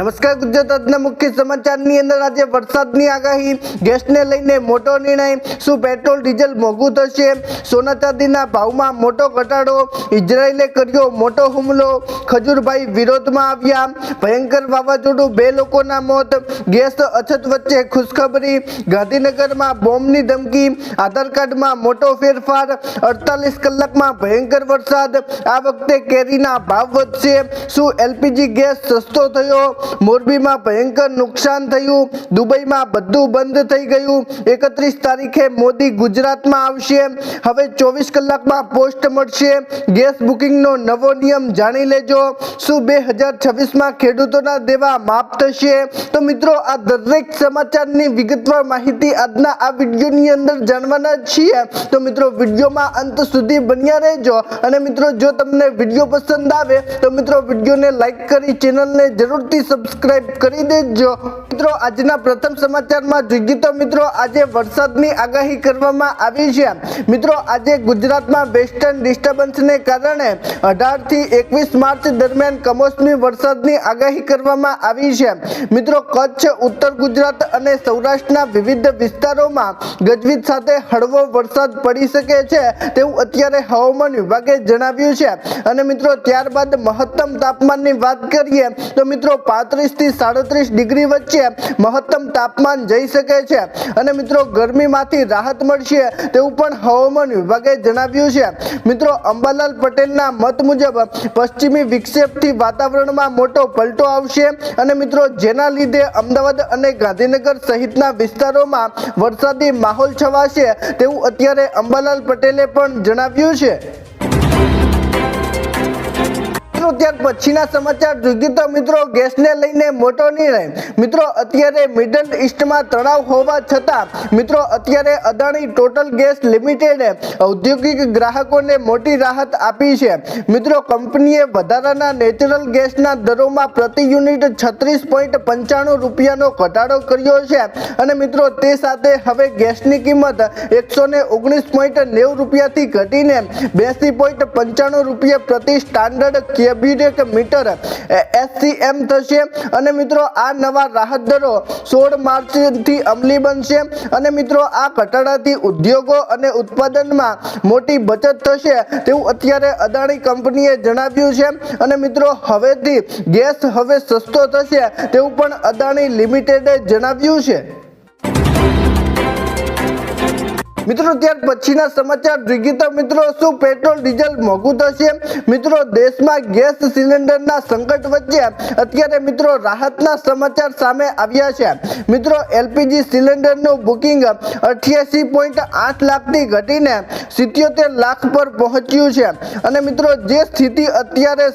નમસ્કાર ગુજરાત આજના મુખ્ય સમાચારની અંદર આજે વરસાદની આગાહી, ગેસને લઈને મોટો નિર્ણય, શું પેટ્રોલ ડીઝલ મોંઘું થશે, સોના ચાંદીના ભાવમાં મોટો ઘટાડો, ઇઝરાયલે કર્યો મોટો હુમલો, ખજૂરભાઈ વિરોધમાં આવ્યા, ભયંકર વાવાઝોડું 2 લોકોના મોત, ગેસ અછત વચ્ચે ખુશખબરી, ગાંધીનગરમાં બોમ્બની ધમકી, આધાર કાર્ડમાં મોટો ફેરફાર, 48 કલાકમાં ભયંકર વરસાદ, આ વખતે કેરીના ભાવ વધશે, શું એલપીજી ગેસ સસ્તો થયો, મોરબીમાં ભયંકર નુકસાન થયું, દુબઈમાં બધું બંધ થઈ ગયું, 31 તારીખે મોદી ગુજરાતમાં આવશે, હવે 24 કલાકમાં પોસ્ટ મળશે, ગેસ બુકિંગનો નવો નિયમ જાણી લેજો, શું 2026માં ખેડૂતોના દેવા માફ થશે? તો મિત્રો, આ દરેક સમાચારની વિગતવાર માહિતી આજના આ વિડીયોની અંદર જાણવાના છીએ. તો મિત્રો, વિડીયોમાં અંત સુધી બન્યા રહેજો. અને મિત્રો, જો તમને વિડીયો પસંદ આવે તો મિત્રો વિડીયોને લાઈક કરી ચેનલને જરૂરથી સબસ્ક્રાઇબ કરી દેજો. મિત્રો, આજના પ્રથમ સમાચારમાં જોઈએ તો મિત્રો, આજે વરસાદની આગાહી કરવામાં આવી છે. મિત્રો, આજે ગુજરાતમાં વેસ્ટર્ન ડિસ્ટર્બન્સને કારણે 18 થી 21 માર્ચ દરમિયાન કમોસમી વરસાદની આગાહી કરવામાં આવી છે. મિત્રો, કચ્છ, ઉત્તર ગુજરાત અને સૌરાષ્ટ્રના વિવિધ વિસ્તારોમાં ગજવીજ સાથે હળવો વરસાદ પડી શકે છે તેવું અત્યારે હવામાન વિભાગે જણાવ્યું છે. અને મિત્રો, ત્યારબાદ મહત્તમ તાપમાનની વાત કરીએ તો મિત્રો 35 થી 37 ડિગ્રી વચ્ચે મહત્તમ તાપમાન જઈ શકે છે. અને મિત્રો, ગરમીમાંથી રાહત મળશે તેવું પણ હવામાન વિભાગે જણાવ્યું છે. મિત્રો, અંબાલાલ પટેલના મત મુજબ પશ્ચિમી વિક્ષેપથી વાતાવરણમાં મોટો પલટો આવશે. અને મિત્રો, જેના લીધે અમદાવાદ અને ગાંધીનગર સહિતના વિસ્તારોમાં વરસાદી માહોલ છવાશે તેવું અત્યારે અંબાલાલ પટેલે પણ જણાવ્યું છે. ત્યાર પછીના સમાચાર જોઈએ તો મિત્રો, ગેસને લઈને મોટો નિર્ણય. મિત્રો, અત્યારે મિડલ ઈસ્ટમાં તણાવ હોવા છતાં મિત્રો અત્યારે અદાણી ટોટલ ગેસ લિમિટેડે ઔદ્યોગિક ગ્રાહકોને મોટી રાહત આપી છે. મિત્રો, કંપનીએ વધારાના નેચરલ ગેસના દરોમાં પ્રતિ યુનિટ 36.95 રૂપિયાનો ઘટાડો કર્યો છે. અને મિત્રો, તે સાથે હવે ગેસની કિંમત 119.90 રૂપિયાથી ઘટીને 82.95 રૂપિયા પ્રતિ સ્ટાન્ડર્ડ ક્યુબિક મીટર SCM થશે. અને મિત્રો, આ નવા રાહત દરો 16 માર્ચથી અમલી બનશે. અને મિત્રો, આ ઘટાડાથી ઉદ્યોગો અને ઉત્પાદનમાં મોટી બચત થશે તેવું અત્યારે અદાણી કંપનીએ જણાવ્યું છે. અને મિત્રો, હવેથી ગેસ હવે સસ્તો થશે તેવું પણ અદાણી લિમિટેડે જણાવ્યું છે. મિત્રો, ત્યાર પછીના સમાચાર જોઈએ તો મિત્રો, શું પેટ્રોલ ડીઝલ મોંઘું થશે? મિત્રો, દેશમાં ગેસ સિલિન્ડરના સંકટ વચ્ચે અત્યારે મિત્રો રાહતના સમાચાર સામે આવ્યા છે. મિત્રો, એલપીજી સિલિન્ડરનું બુકિંગ 88.8 લાખથી ઘટીને 77 લાખ પર પહોંચ્યું છે. અને મિત્રો, જે સ્થિતિ અત્યારે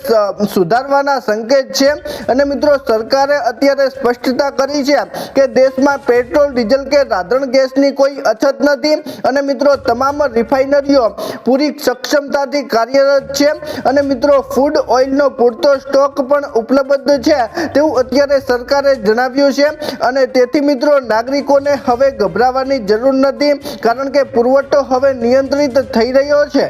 સુધારવાના સંકેત છે. અને મિત્રો, સરકારે અત્યારે સ્પષ્ટતા કરી છે કે દેશમાં પેટ્રોલ, ડીઝલ કે રાંધણ ગેસની કોઈ અછત નથી. અને મિત્રો, તમામ રિફાઇનરીઓ પૂરી સક્ષમતાથી કાર્યરત છે. અને મિત્રો, ફૂડ ઓઇલનો પૂરતો સ્ટોક પણ ઉપલબ્ધ છે તેવું અત્યારે સરકારે જણાવ્યું છે. અને તેથી મિત્રો, નાગરિકોને હવે ગભરાવાની જરૂર નથી, કારણ કે પુરવઠો હવે નિયંત્રિત થઈ રહ્યો છે.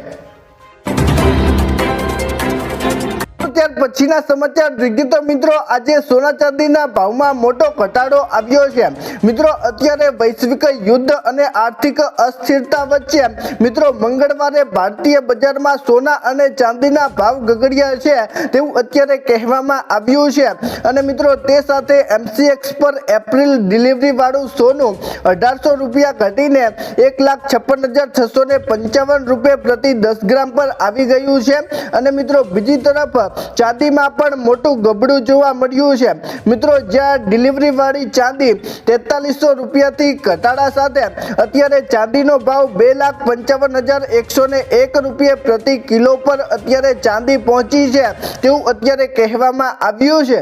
ત્યાર પછીના સમાચાર જોઈએ તો મિત્રો, આજે સોના ચાંદીના ભાવમાં મોટો ઘટાડો આવ્યો છે. મિત્રો, અત્યારે વૈશ્વિક યુદ્ધ અને આર્થિક અસ્થિરતા વચ્ચે મિત્રો મંગળવારે ભારતીય બજારમાં સોના અને ચાંદીના ભાવ ગગડ્યા છે તેવું અત્યારે કહેવામાં આવ્યું છે. અને મિત્રો, તે સાથે MCX પર એપ્રિલ ડિલિવરી વાળું સોનું 1800 રૂપિયા ઘટીને 1,56,655 રૂપિયા પ્રતિ 10 ગ્રામ પર આવી ગયું છે. અને મિત્રો, બીજી તરફ ચાંદીમાં પણ મોટું ગબડું જોવા મળ્યું છે. મિત્રો, જ્યાં ડિલિવરી વાળી ચાંદી 4300 રૂપિયાથી ઘટાડા સાથે અત્યારે ચાંદીનો ભાવ 2,55,101 રૂપિયા પ્રતિ કિલો પર અત્યારે ચાંદી પહોંચી છે તેવું અત્યારે કહેવામાં આવ્યું છે.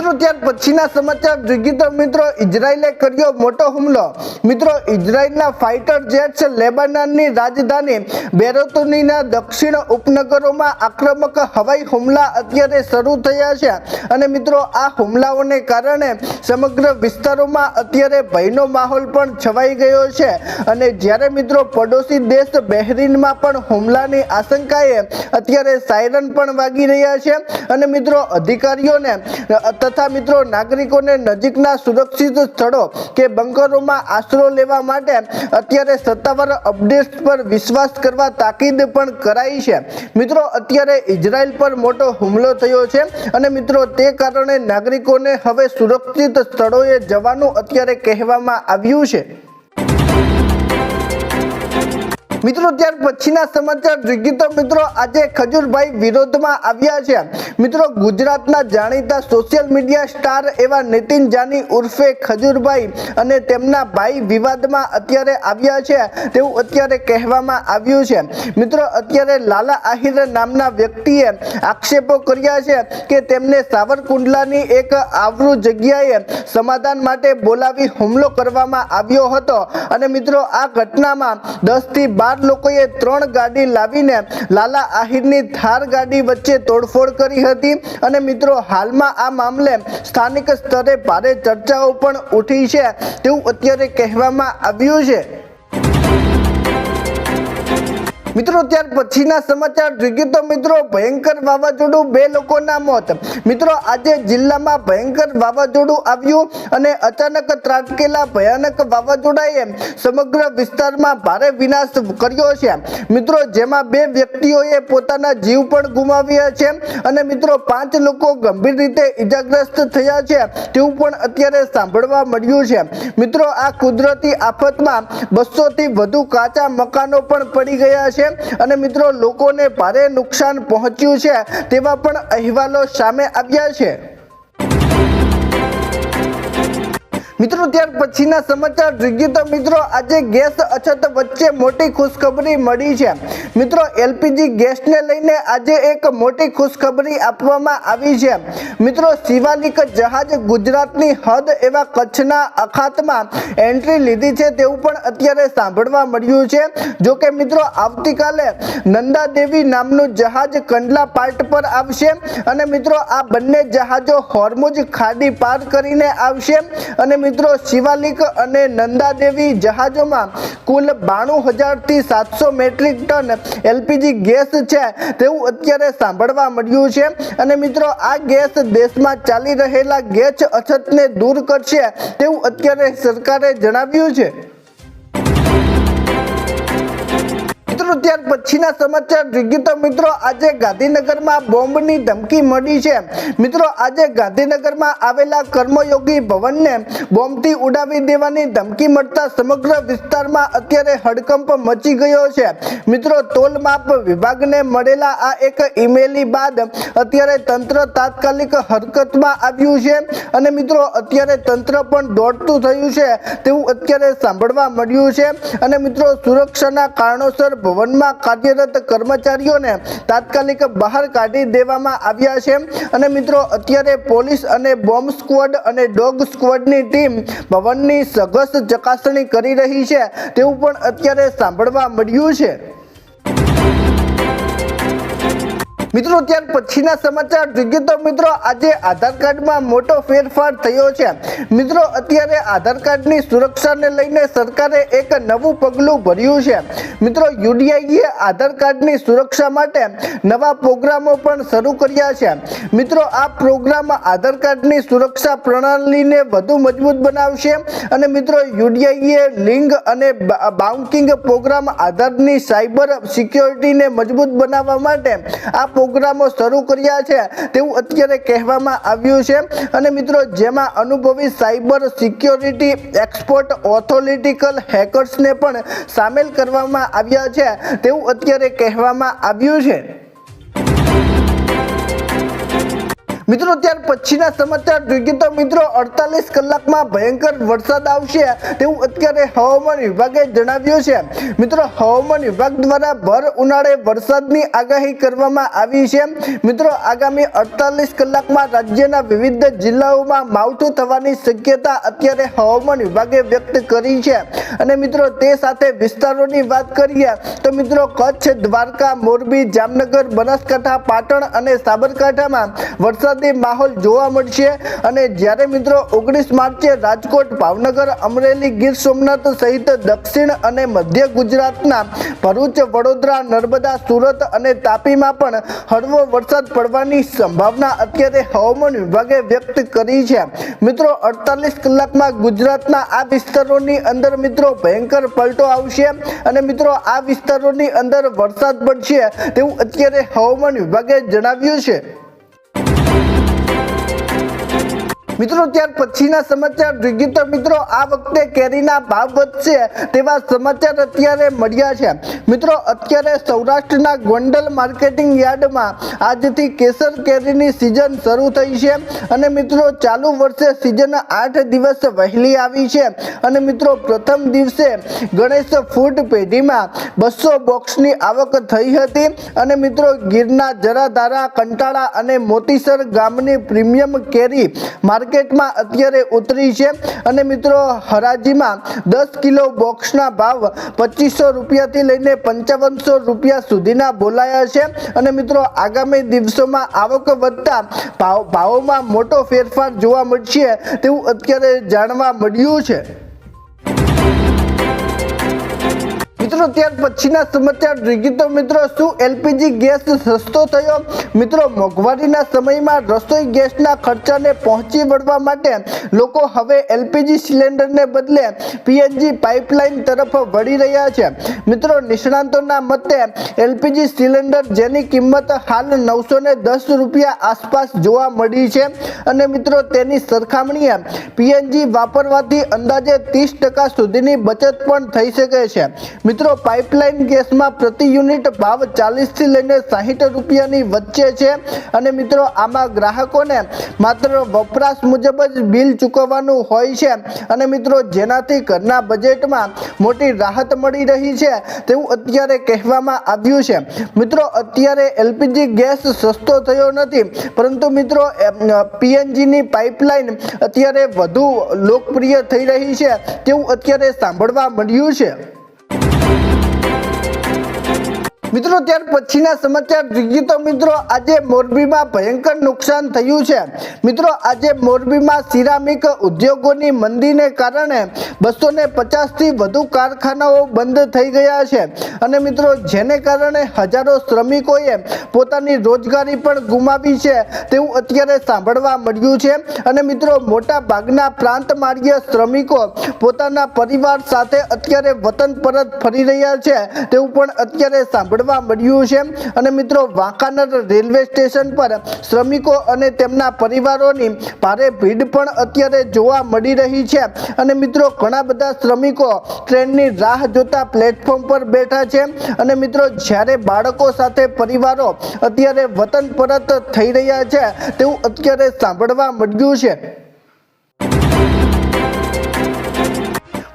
મિત્રો ત્યાર પછીના સમાચાર જોઈએ તો મિત્રો ઇઝરાયલે કર્યો મોટો હુમલો। મિત્રો ઇઝરાયલના ફાઇટર જેટ્સ લેબનાનની રાજધાની બેરૂતના દક્ષિણ ઉપનગરોમાં આક્રમક હવાઈ હુમલા અત્યારે શરૂ થયા છે અને મિત્રો આ હુમલાઓને કારણે સમગ્ર વિસ્તારોમાં અત્યારે ભયનો માહોલ પણ છવાઈ ગયો છે અને જ્યારે મિત્રો પડોશી દેશ બહેરીનમાં પણ હુમલાની આશંકાએ અત્યારે સાયરન પણ વાગી રહ્યા છે અને મિત્રો અધિકારીઓને તથા મિત્રો નાગરિકોને નજીકના સુરક્ષિત સ્થળો કે બંકરોમાં આશરો લેવા માટે અત્યારે સત્તાવાર અપડેટ્સ પર વિશ્વાસ કરવા તાકીદ પણ કરાઈ છે। મિત્રો અત્યારે ઇઝરાયલ પર મોટો હુમલો થયો છે અને મિત્રો તે કારણે નાગરિકોને હવે સુરક્ષિત સ્થળોએ જવાનું અત્યારે કહેવામાં આવ્યું છે। મિત્રો ત્યાર પછીના સમાચાર જોઈએ તો મિત્રો આજે ખજૂરભાઈ વિરોધમાં આવ્યા છે। મિત્રો ગુજરાતના જાણીતા સોશિયલ મીડિયા સ્ટાર એવા નીતિન જાની ઉર્ફે ખજૂરભાઈ અને તેમના ભાઈ વિવાદમાં અત્યારે આવ્યા છે તેવું અત્યારે કહેવામાં આવ્યું છે। મિત્રો અત્યારે લાલા આહિર નામના વ્યક્તિએ આક્ષેપો કર્યા છે કે તેમને સાવરકુંડલાની એક આવૃ જગ્યાએ સમાધાન માટે બોલાવી હુમલો કરવામાં આવ્યો હતો અને મિત્રો આ ઘટનામાં 10 થી 12 લોકોએ 3 ગાડી લાવીને લાલા આહિરની થાર ગાડી વચ્ચે તોડફોડ કરી હતી અને મિત્રો હાલમાં આ મામલે સ્થાનિક સ્તરે ભારે ચર્ચાઓ પણ ઉઠી છે તેવું અત્યારે કહેવામાં આવ્યું છે। મિત્રો ત્યાર પછીના સમાચાર જોઈએ તો મિત્રો ભયંકર વાવાઝોડું 2 લોકોના મોત। મિત્રો આજે જિલ્લામાં ભયંકર વાવાઝોડું આવ્યું અને અચાનક ત્રાટકેલા ભયાનક વાવાઝોડાએ સમગ્ર વિસ્તારમાં ભારે વિનાશ કર્યો છે। મિત્રો જેમાં 2 વ્યક્તિઓએ પોતાના જીવ પણ ગુમાવ્યા છે અને મિત્રો 5 લોકો ગંભીર રીતે ઈજાગ્રસ્ત થયા છે તેવું પણ અત્યારે સાંભળવા મળ્યું છે। મિત્રો આ કુદરતી આફતમાં 200 થી વધુ કાચા મકાનો પણ પડી ગયા છે અને મિત્રો લોકોને ભારે નુકસાન પહોંચ્યું છે તેવા પણ અહેવાલો સામે આવ્યા છે। મિત્રો ત્યાર પછીના સમાચાર જોઈએ તો મિત્રો આજે ગેસ અછત વચ્ચે મોટી ખુશખબરી મળી છે। મિત્રો એલપીજી ગેસને લઈને આજે એક મોટી ખુશખબરી આપવામાં આવી છે। મિત્રો શિવાલિક જહાજ ગુજરાતની હદ એવા કચ્છના અખાતમાં એન્ટ્રી લીધી છે તેવું પણ અત્યારે સાંભળવા મળ્યું છે। જો કે મિત્રો આવતીકાલે નંદાદેવી નામનું જહાજ કંડલા પાર્ટ પર આવશે અને મિત્રો આ બંને જહાજો હોર્મુઝ ખાડી પાર કરીને આવશે અને મિત્રો શિવાલિક અને નંદાદેવી જહાજોમાં કુલ 92,000 થી 700 મેટ્રિક ટન એલપીજી ગેસ છે તેવું અત્યારે સાંભળવા મળ્યું છે અને મિત્રો આ ગેસ દેશમાં ચાલી રહેલા ગેસ અછતને દૂર કરશે તેવું અત્યારે સરકારે જણાવ્યું છે। મિત્રો ત્યાર પછીના સમાચાર જોઈએ તો મિત્રો આજે ગાંધીનગરમાં બોમ્બની ધમકી મળી છે। મિત્રો આજે ગાંધીનગરમાં આવેલા કર્મયોગી ભવનને બોમ્બથી ઉડાવી દેવાની ધમકી મળતા સમગ્ર વિસ્તારમાં અત્યારે હડકંપ મચી ગયો છે। મિત્રો તોલમાપ વિભાગને મળેલા આ એક ઈમેલની બાદ અત્યારે તંત્ર તાત્કાલિક હરકતમાં આવ્યું છે અને મિત્રો અત્યારે તંત્ર પણ દોડતું થયું છે તેવું અત્યારે સાંભળવા મળ્યું છે અને મિત્રો સુરક્ષાના કારણોસર ભવનમાં કાર્યરત કર્મચારીઓને તાત્કાલિક બહાર કાઢી દેવામાં આવ્યા છે અને મિત્રો અત્યારે પોલીસ અને બોમ્બ સ્ક્વોડ અને ડોગ સ્ક્વોડની ટીમ ભવનની સઘસ ચકાસણી કરી રહી છે તેવું પણ અત્યારે સાંભળવા મળ્યું છે। મિત્રો ત્યાર પછીના સમાચાર જોઈએ તો મિત્રો આજે આધાર કાર્ડમાં મોટો ફેરફાર થયો છે। મિત્રો અત્યારે આધાર કાર્ડની સુરક્ષાને લઈને સરકારે એક નવું પગલું ભર્યું છે। મિત્રો યુડીઆઈએ આધાર કાર્ડની સુરક્ષા માટે નવા પ્રોગ્રામો પણ શરૂ કર્યા છે। મિત્રો આ પ્રોગ્રામ આધાર કાર્ડની સુરક્ષા પ્રણાલીને વધુ મજબૂત બનાવશે અને મિત્રો યુડીઆઈએ લિંગ અને બાઉન્કિંગ પ્રોગ્રામ આધારની સાયબર સિક્યોરિટીને મજબૂત બનાવવા માટે આ પ્રોગ્રામો શરૂ કર્યા છે તેવું અત્યારે કહેવામાં આવ્યું છે અને મિત્રો જેમાં અનુભવી સાયબર સિક્યોરિટી એક્સપર્ટ ઓથોરિટિકલ હેકર્સને પણ સામેલ કરવામાં આવ્યા છે તેવું અત્યારે કહેવામાં આવ્યું છે। મિત્રો ત્યાર પછીના સમાચાર જોઈએ તો મિત્રો 48 કલાકમાં ભયંકર વરસાદ આવશે તેવું અત્યારે હવામાન વિભાગે જણાવ્યું છે। મિત્રો હવામાન વિભાગ દ્વારા ભર ઉનાળે વરસાદની આગાહી કરવામાં આવી છે। મિત્રો આગામી 48 કલાકમાં રાજ્યના વિવિધ જિલ્લાઓમાં માવઠું થવાની શક્યતા અત્યારે હવામાન વિભાગે વ્યક્ત કરી છે। અને મિત્રો તે સાથે વિસ્તારોની વાત કરીએ તો મિત્રો કચ્છ, દ્વારકા, મોરબી, જામનગર, બનાસકાંઠા, પાટણ અને સાબરકાંઠામાં વરસાદ માહોલ જોવા મળશે। અને જ્યારે મિત્રો 19 માર્ચે રાજકોટ, ભાવનગર, અમરેલી, ગીર સોમનાથ સહિત દક્ષિણ અને મધ્ય ગુજરાતના ભરૂચ, વડોદરા, નર્મદા, સુરત અને તાપીમાં પણ હળવો વરસાદ પડવાની સંભાવના અત્યારે હવામાન વિભાગે વ્યક્ત કરી છે। મિત્રો 48 કલાકમાં ગુજરાતના આ વિસ્તારોની અંદર મિત્રો ભયંકર પલટો આવશે અને મિત્રો આ વિસ્તારોની અંદર વરસાદ પડશે તેવું અત્યારે હવામાન વિભાગે જણાવ્યું છે। મિત્રો ત્યાર પછીના સમાચાર જોઈએ તો મિત્રો આ વખતે કેરીના ભાવ વધશે તેવા સમાચાર અત્યારે મળ્યા છે। મિત્રો અત્યારે સૌરાષ્ટ્રના ગોંડલ માર્કેટિંગ યાર્ડમાં આજથી કેસર કેરીની સિઝન શરૂ થઈ છે અને મિત્રો ચાલુ વર્ષે સિઝન 8 દિવસ વહેલી આવી છે અને મિત્રો પ્રથમ દિવસે ગણેશ ફૂડ પેઢીમાં 200 બોક્સની આવક થઈ હતી અને મિત્રો ગીરના જરાધારા, કંટાળા અને મોતીસર ગામની પ્રીમિયમ કેરી માર્કેટમાં અત્યારે ઉતરી છે અને મિત્રો હરાજીમાં 10 કિલો બોક્સના ભાવ 2500 રૂપિયાથી લઈને 5500 રૂપિયા સુધીના બોલાયા છે અને મિત્રો આગામી દિવસોમાં આવક વધતા ભાવોમાં મોટો ફેરફાર જોવા મળશે તેવું અત્યારે જાણવા મળ્યું છે। મિત્રો ત્યાર પછીના સમાચાર જોઈએ તો મિત્રો શું એલપીજી ગેસ સસ્તો થયો? મિત્રો મોંઘવારીના સમયમાં રસોઈ ગેસના ખર્ચાને પહોંચી વળવા માટે લોકો હવે એલપીજી સિલિન્ડરને બદલે પીએનજી પાઇપલાઇન તરફ વળી રહ્યા છે। મિત્રો નિષ્ણાંતોના મતે એલપીજી સિલિન્ડર જેની કિંમત હાલ 910 રૂપિયા આસપાસ જોવા મળી છે અને મિત્રો તેની સરખામણીએ પીએનજી વાપરવાથી અંદાજે 30% સુધીની બચત પણ થઈ શકે છે। મિત્રો પાઇપલાઇન ગેસમાં પ્રતિ યુનિટ ભાવ 40 થી લઈને 60 રૂપિયાની વચ્ચે છે અને મિત્રો આમાં ગ્રાહકોને માત્ર વપરાશ મુજબ જ બિલ ચૂકવવાનું હોય છે અને મિત્રો જેનાથી ઘરના બજેટમાં મોટી રાહત મળી રહી છે તેવું અત્યારે કહેવામાં આવ્યું છે। મિત્રો અત્યારે એલપીજી ગેસ સસ્તો થયો નથી પરંતુ મિત્રો પીએનજીની પાઇપલાઇન અત્યારે વધુ લોકપ્રિય થઈ રહી છે તેવું અત્યારે સાંભળવા મળ્યું છે। મિત્રો ત્યાર પછીના સમાચાર જોઈએ તો મિત્રો આજે મોરબીમાં ભયંકર નુકસાન થયું છે। મિત્રો આજે મોરબીમાં સિરામિક ઉદ્યોગોની મંદીને કારણે 250 થી વધુ કારખાનાઓ બંધ થઈ ગયા છે અને મિત્રો જેને કારણે હજારો શ્રમિકોએ પોતાની રોજગારી પણ ગુમાવી છે તેવું અત્યારે સાંભળવા મળ્યું છે અને મિત્રો મોટા ભાગના પ્રાંત માર્ગીય શ્રમિકો પોતાના પરિવાર સાથે અત્યારે વતન પરત ફરી રહ્યા છે તેવું પણ અત્યારે સાંભળવા મળ્યું છે અને મિત્રો વાંકાનેર રેલવે સ્ટેશન પર શ્રમિકો અને તેમના પરિવારોની ભારે ભીડ પણ અત્યારે જોવા મળી રહી છે અને મિત્રો ઘણા બધા શ્રમિકો ટ્રેનની રાહ જોતા પ્લેટફોર્મ પર બેઠા છે અને મિત્રો જ્યારે બાળકો સાથે પરિવારો અત્યારે વતન પરત થઈ રહ્યા છે તેવું અત્યારે સાંભળવા મળ્યું છે।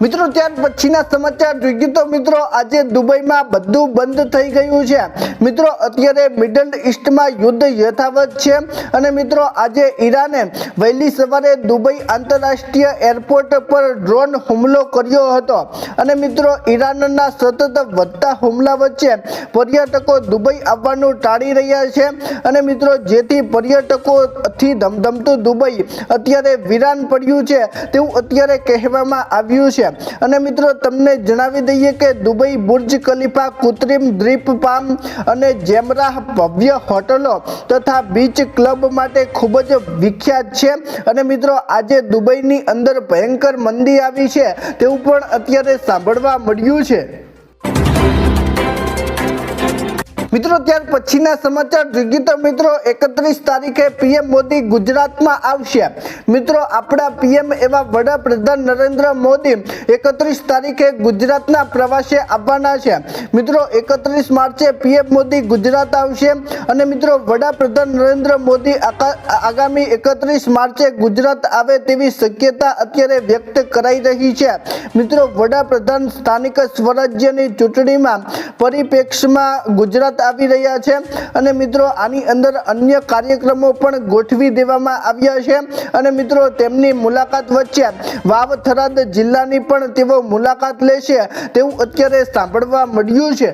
મિત્રો ત્યાર પછીના સમાચાર જોઈએ તો મિત્રો આજે દુબઈમાં બધું બંધ થઈ ગયું છે। મિત્રો અત્યારે મિડલ ઈસ્ટમાં યુદ્ધ યથાવત છે અને મિત્રો આજે ઈરાને વહેલી સવારે દુબઈ આંતરરાષ્ટ્રીય એરપોર્ટ પર ડ્રોન હુમલો કર્યો હતો અને મિત્રો ઈરાનના સતત વધતા હુમલા વચ્ચે પર્યટકો દુબઈ આવવાનું ટાળી રહ્યા છે અને મિત્રો જેથી પર્યટકોથી ધમધમતું દુબઈ અત્યારે વિરાન પડ્યું છે તેવું અત્યારે કહેવામાં આવ્યું છે અને મિત્રો તમને જણાવી દઈએ કે દુબઈ બુર્જ ખલીફા, કૃત્રિમ દ્વીપ પામ અને જેમરાહ ભવ્ય હોટલો તથા બીચ ક્લબ માટે ખૂબ જ વિખ્યાત છે અને મિત્રો આજે દુબઈની અંદર ભયંકર મંદી આવી છે તેવું પણ અત્યારે સાંભળવા મળ્યું છે। મિત્રો ત્યાર પછીના સમાચાર જોઈએ તો મિત્રો 31 તારીખે પીએમ મોદી ગુજરાતમાં આવશે। મિત્રો આપણા પીએમ એવા વડાપ્રધાન નરેન્દ્ર મોદી 31 તારીખે ગુજરાતના પ્રવાસે આવવાના છે। મિત્રો 31 માર્ચે પીએમ મોદી ગુજરાત આવશે અને મિત્રો વડાપ્રધાન નરેન્દ્ર મોદી આગામી 31 માર્ચે ગુજરાત આવે તેવી શક્યતા અત્યારે વ્યક્ત કરાઈ રહી છે। મિત્રો વડાપ્રધાન સ્થાનિક સ્વરાજ્યની ચૂંટણીમાં પરિપ્રેક્ષમાં ગુજરાત આવી રહ્યા છે અને મિત્રો આની અંદર અન્ય કાર્યક્રમો પણ ગોઠવી દેવામાં આવ્યા છે અને મિત્રો તેમની મુલાકાત વચ્ચે વાવ થરાદ જિલ્લાની પણ તેઓ મુલાકાત લેશે તેવું અત્યારે સાંભળવા મળ્યું છે।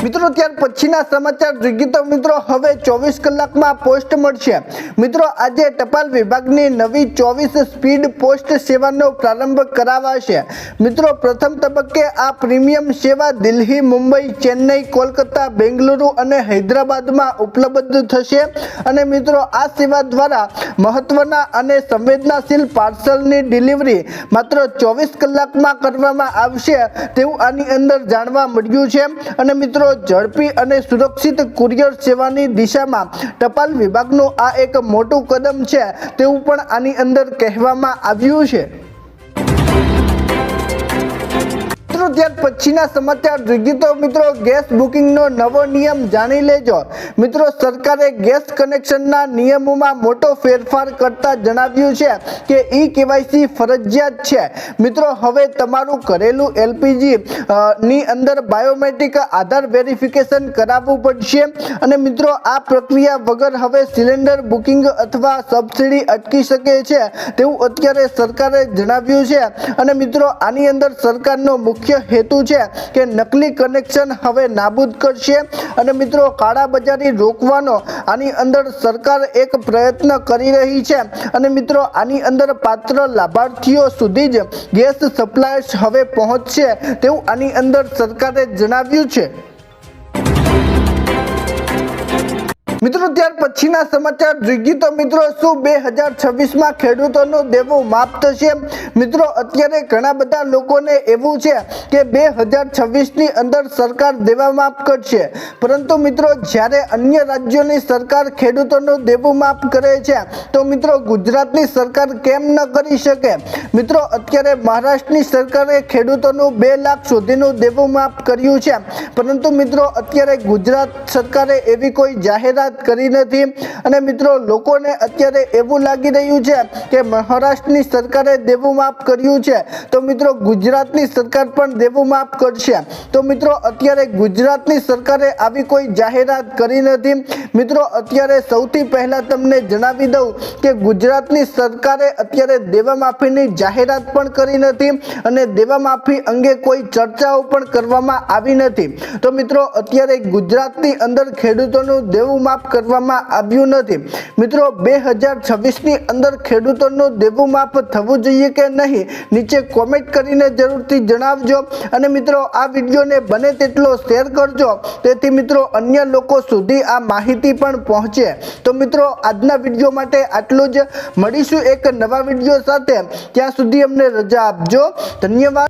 મિત્રો ત્યાર પછીના સમાચાર જોઈએ તો મિત્રો હવે 24 કલાકમાં પોસ્ટ મળશે। મિત્રો આજે ટપાલ વિભાગની નવી 24 સ્પીડ પોસ્ટ સેવાનો પ્રારંભ કરાવાશે। મિત્રો પ્રથમ તબક્કે આ પ્રીમિયમ સેવા દિલ્હી, મુંબઈ, ચેન્નઈ, કોલકાતા, બેંગલુરુ અને હૈદરાબાદમાં ઉપલબ્ધ થશે અને મિત્રો આ સેવા દ્વારા મહત્વના અને સંવેદનશીલ પાર્સલની ડિલિવરી માત્ર 24 કલાકમાં કરવામાં આવશે તેવું આની અંદર જાણવા મળ્યું છે અને મિત્રો ઝડપી અને સુરક્ષિત કુરિયર સેવાની દિશામાં ટપાલ વિભાગનું આ એક મોટું કદમ છે તેવું પણ આની અંદર કહેવામાં આવ્યું છે। ત્યાર પછીના સમાચાર જોઈએ તો મિત્રો ગેસ બુકિંગનો નવો નિયમ જાણી લેજો। મિત્રો સરકારે ગેસ કનેક્શનના નિયમોમાં મોટો ફેરફાર કરતા જણાવ્યું છે કે ઈ-કેવાયસી ફરજિયાત છે। મિત્રો હવે તમારું ઘરેલું એલપીજી ની અંદર બાયોમેટ્રિક આધાર વેરિફિકેશન કરાવવું પડશે અને મિત્રો આ પ્રક્રિયા વગર હવે સિલિન્ડર બુકિંગ અથવા સબસિડી અટકી શકે છે તેવું અત્યારે સરકારે જણાવ્યું છે અને મિત્રો આની અંદર સરકારનો મુખ્ય હેતુ છે કે નકલી કનેક્શન હવે નાબૂદ કરશે અને મિત્રો કાળાબજારી રોકવાનો આની અંદર સરકાર એક પ્રયત્ન કરી રહી છે અને મિત્રો આની અંદર પાત્ર લાભાર્થીઓ સુધી જ ગેસ સપ્લાયર્સ હવે પહોંચશે તેવું આની અંદર સરકારે જણાવ્યું છે। મિત્રો ત્યાર પછીના સમાચાર જોઈએ તો મિત્રો શું 2026માં ખેડૂતોનું દેવું માફ થશે? મિત્રો અત્યારે ઘણા બધા લોકોને એવું છે કે 2026ની અંદર સરકાર દેવા માફ કરશે પરંતુ મિત્રો જ્યારે અન્ય રાજ્યોની સરકાર ખેડૂતોનું દેવું માફ કરે છે તો મિત્રો ગુજરાતની સરકાર કેમ ન કરી શકે? મિત્રો અત્યારે મહારાષ્ટ્રની સરકારે ખેડૂતોનું 2 લાખ સુધીનું દેવું માફ કર્યું છે પરંતુ મિત્રો અત્યારે ગુજરાત સરકારે એવી કોઈ જાહેરાત કરી નથી અને મિત્રો લોકોને અત્યારે એવું લાગી રહ્યું છે કે મહારાષ્ટ્રની સરકારે દેવું માફ કર્યું છે તો મિત્રો ગુજરાતની સરકાર પણ દેવું માફ કરશે। તો મિત્રો અત્યારે ગુજરાતની સરકારે આવી કોઈ જાહેરાત કરી નથી। મિત્રો અત્યારે સૌથી પહેલા તમને જણાવી દઉં કે ગુજરાતની સરકારે અત્યારે દેવા માફીની જાહેરાત પણ કરી નથી અને દેવા માફી અંગે કોઈ ચર્ચાઓ પણ કરવામાં આવી નથી। તો મિત્રો અત્યારે ગુજરાતની અંદર ખેડૂતોનું દેવું માફ કરવામાં આવ્યું નથી। મિત્રો 2026ની અંદર ખેડૂતોનું દેવું માફ થવું જોઈએ કે નહીં નીચે કોમેન્ટ કરીને જરૂરથી જણાવજો અને મિત્રો આ વિડીયોને બને તેટલો શેર કરજો તેથી મિત્રો અન્ય લોકો સુધી આ માહિતી પણ પહોંચે। તો મિત્રો આજના વિડીયો માટે આટલું જ। મળીશું એક નવા વિડીયો સાથે, ત્યાં સુધી અમને રજા આપજો। ધન્યવાદ।